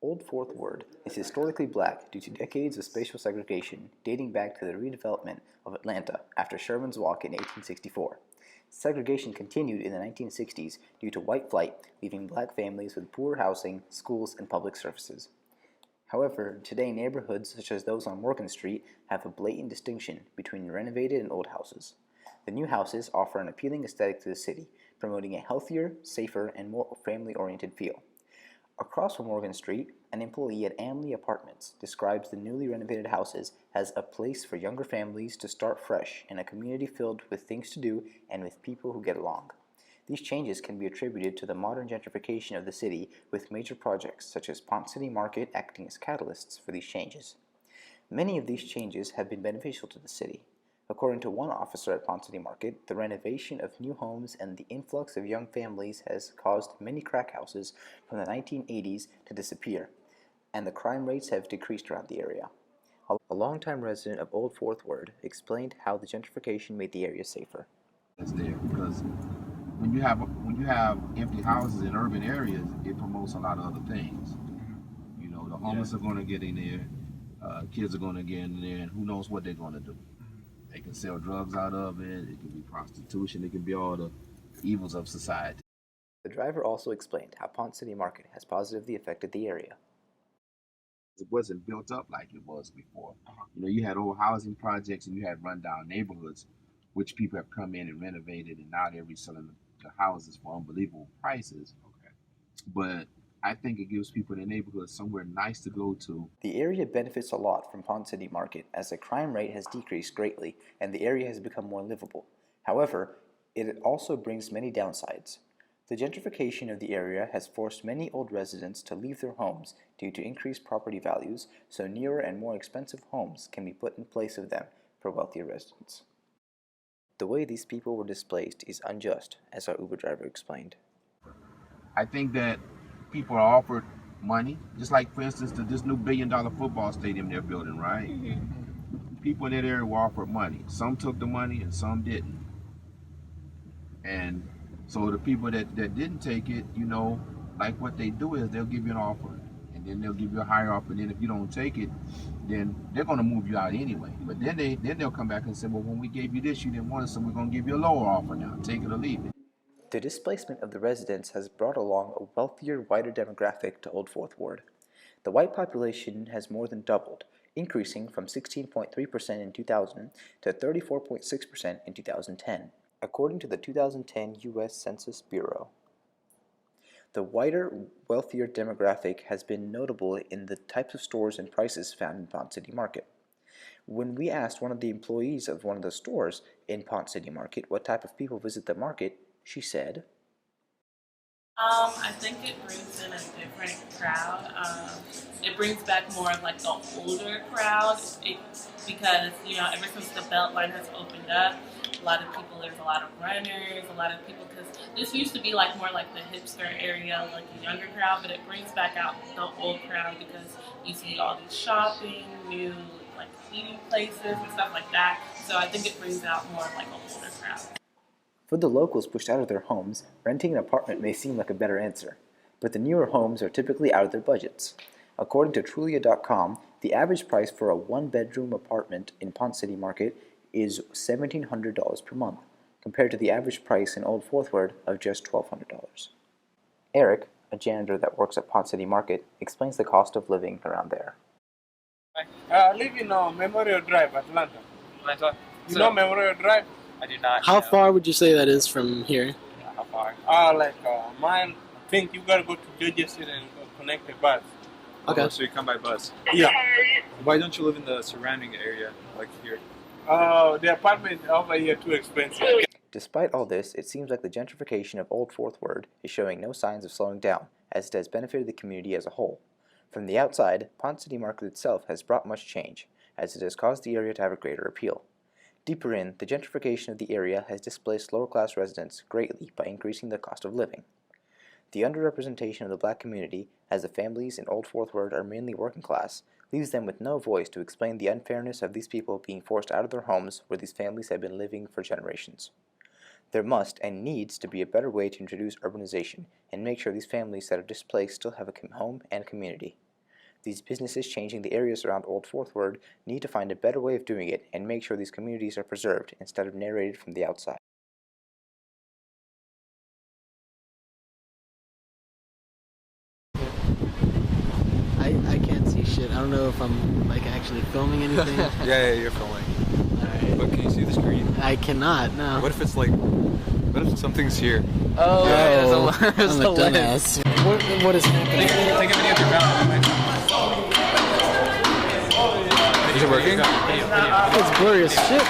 Old Fourth Ward is historically black due to decades of spatial segregation dating back to the redevelopment of Atlanta after Sherman's Walk in 1864. Segregation continued in the 1960s due to white flight, leaving black families with poor housing, schools, and public services. However, today neighborhoods such as those on Morgan Street have a blatant distinction between renovated and old houses. The new houses offer an appealing aesthetic to the city, promoting a healthier, safer, and more family-oriented feel. Across from Morgan Street, an employee at Amley Apartments describes the newly renovated houses as a place for younger families to start fresh in a community filled with things to do and with people who get along. These changes can be attributed to the modern gentrification of the city, with major projects such as Ponce City Market acting as catalysts for these changes. Many of these changes have been beneficial to the city. According to one officer at Ponce City Market, the renovation of new homes and the influx of young families has caused many crack houses from the 1980s to disappear, and the crime rates have decreased around the area. A longtime resident of Old Fourth Ward explained how the gentrification made the area safer. It's there because when you have empty houses in urban areas, it promotes a lot of other things. You know, the homeless are going to get in there, kids are going to get in there, and who knows what they're going to do. They can sell drugs out of it, it can be prostitution, it can be all the evils of society. The driver also explained how Ponce City Market has positively affected the area. It wasn't built up like it was before. You know, you had old housing projects and you had rundown neighborhoods, which people have come in and renovated, and now they're reselling the houses for unbelievable prices. Okay. But I think it gives people in the neighborhood somewhere nice to go to. The area benefits a lot from Ponce City Market as the crime rate has decreased greatly and the area has become more livable. However, it also brings many downsides. The gentrification of the area has forced many old residents to leave their homes due to increased property values, so newer and more expensive homes can be put in place of them for wealthier residents. The way these people were displaced is unjust, as our Uber driver explained. I think that people are offered money, just like, for instance, this new billion-dollar football stadium they're building, right? People in that area were offered money. Some took the money and some didn't. And so the people that didn't take it, you know, like what they do is they'll give you an offer, and then they'll give you a higher offer, and then if you don't take it, then they're going to move you out anyway. But then they'll come back and say, well, when we gave you this, you didn't want it, so we're going to give you a lower offer now. Take it or leave it. The displacement of the residents has brought along a wealthier, wider demographic to Old Fourth Ward. The white population has more than doubled, increasing from 16.3% in 2000 to 34.6% in 2010, according to the 2010 U.S. Census Bureau. The wider, wealthier demographic has been notable in the types of stores and prices found in Ponce City Market. When we asked one of the employees of one of the stores in Ponce City Market what type of people visit the market, she said, I think it brings in a different crowd. It brings back more of like the older crowd because, you know, ever since the Beltline has opened up, a lot of people, there's a lot of runners, a lot of people, because this used to be like more like the hipster area, like the younger crowd, but it brings back out the old crowd because you see all these shopping, new like eating places and stuff like that. So I think it brings out more of like an older crowd. For the locals pushed out of their homes, renting an apartment may seem like a better answer, but the newer homes are typically out of their budgets. According to Trulia.com, the average price for a one-bedroom apartment in Ponce City Market is $1,700 per month, compared to the average price in Old Fourth Ward of just $1,200. Eric, a janitor that works at Ponce City Market, explains the cost of living around there. I live in Memorial Drive, Atlanta. You know Memorial Drive? I do not. How far would you say that is from here? Yeah, how far? Like a mile. I think you gotta go to Georgia City and connect the bus. Okay. Oh, so you come by bus. Yeah. Why don't you live in the surrounding area, like here? The apartment over here too expensive. Despite all this, it seems like the gentrification of Old Fourth Ward is showing no signs of slowing down, as it has benefited the community as a whole. From the outside, Ponce City Market itself has brought much change, as it has caused the area to have a greater appeal. Deeper in, the gentrification of the area has displaced lower-class residents greatly by increasing the cost of living. The underrepresentation of the black community, as the families in Old Fourth Ward are mainly working class, leaves them with no voice to explain the unfairness of these people being forced out of their homes where these families have been living for generations. There must and needs to be a better way to introduce urbanization and make sure these families that are displaced still have a home and community. These businesses changing the areas around Old Fourth Ward need to find a better way of doing it and make sure these communities are preserved instead of narrated from the outside. I can't see shit. I don't know if I'm like actually filming anything. Yeah, you're filming. Alright. But can you see the screen? I cannot, no. What if it's like, what if something's here? Oh, Yeah, I'm a dumbass. What is happening? Take a video of your balance. Is it working? It's blurry as shit.